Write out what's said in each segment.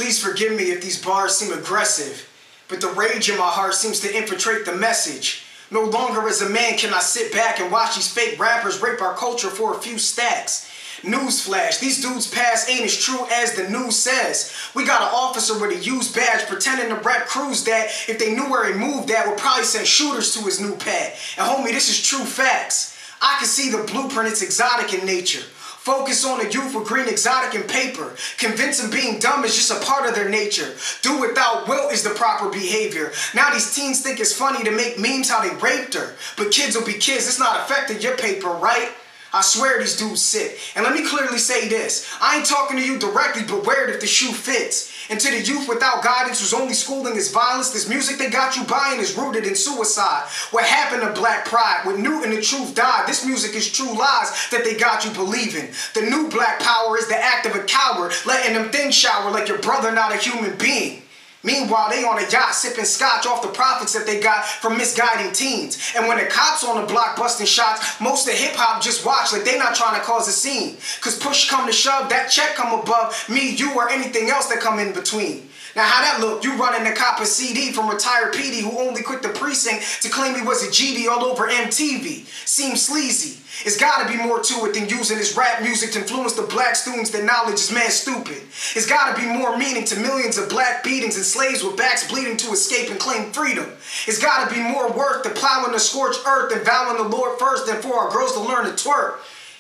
Please forgive me if these bars seem aggressive, but the rage in my heart seems to infiltrate the message. No longer as a man can I sit back and watch these fake rappers rape our culture for a few stacks. Newsflash, these dudes' past ain't as true as the news says. We got an officer with a used badge pretending to rep crews that, if they knew where he moved at, would probably send shooters to his new pad. And homie, this is true facts. I can see the blueprint, it's exotic in nature. Focus on the youth with green exotic and paper. Convince them being dumb is just a part of their nature. Do without will is the proper behavior. Now these teens think it's funny to make memes how they raped her. But kids will be kids, it's not affecting your paper, right? I swear these dudes sick. And let me clearly say this. I ain't talking to you directly, but wear it if the shoe fits. And to the youth without guidance whose only schooling is violence, this music they got you buying is rooted in suicide. What happened to black pride? When Newton the truth died, this music is true lies that they got you believing. The new black power is the act of a coward, letting them things shower like your brother not a human being. Meanwhile, they on a yacht sipping scotch off the profits that they got from misguiding teens. And when the cops on the block busting shots, most of hip-hop just watch like they not trying to cause a scene. Cause push come to shove, that check come above me, you, or anything else that come in between. Now how that look? You running to cop a CD from retired PD who only quit the precinct to claim he was a GD all over MTV. Seems sleazy. It's gotta be more to it than using this rap music to influence the black students that knowledge is man stupid. It's gotta be more meaning to millions of black beatings and slaves with backs bleeding to escape and claim freedom. It's gotta be more worth to plowing the scorched earth than vowing the Lord first than for our girls to learn to twerk.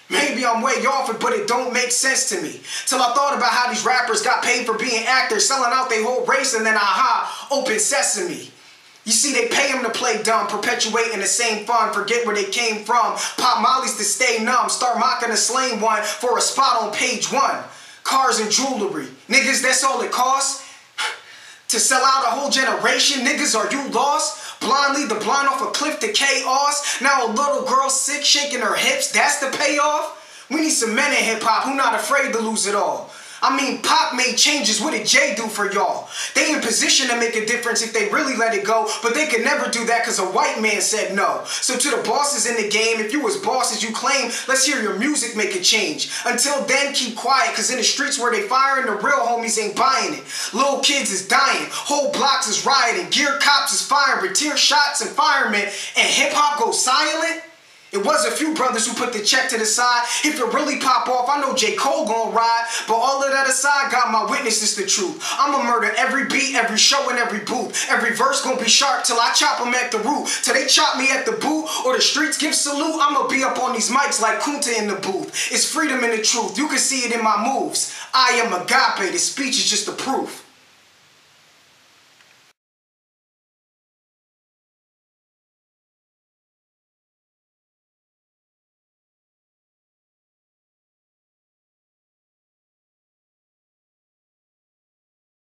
Maybe I'm way off it, but it don't make sense to me. Till I thought about how these rappers got paid for being actors, selling out their whole race, and then aha, open sesame. You see, they pay them to play dumb, perpetuating the same fun, forget where they came from. Pop mollies to stay numb, start mocking a slain one for a spot on page 1. Cars and jewelry. Niggas, that's all it costs? To sell out a whole generation? Niggas, are you lost? Blind lead the blind off a cliff to chaos. Now a little girl sick, shaking her hips, that's the payoff? We need some men in hip-hop who not afraid to lose it all. I mean, Pop made changes, what did Jay do for y'all? They in position to make a difference if they really let it go, but they could never do that because a white man said no. So to the bosses in the game, if you was bosses you claim, let's hear your music make a change. Until then, keep quiet, because in the streets where they firing, the real homies ain't buying it. Little kids is dying, whole blocks is rioting, geared cops is firing, tear shots and firemen, and hip-hop goes silent? It was a few brothers who put the check to the side. If it really pop off, I know J. Cole gon' ride. But all of that aside, got my witness is the truth. I'ma murder every beat, every show, and every booth. Every verse gon' be sharp till I chop them at the root. Till they chop me at the boot or the streets give salute. I'ma be up on these mics like Kunta in the booth. It's freedom in the truth. You can see it in my moves. I am agape. The speech is just the proof.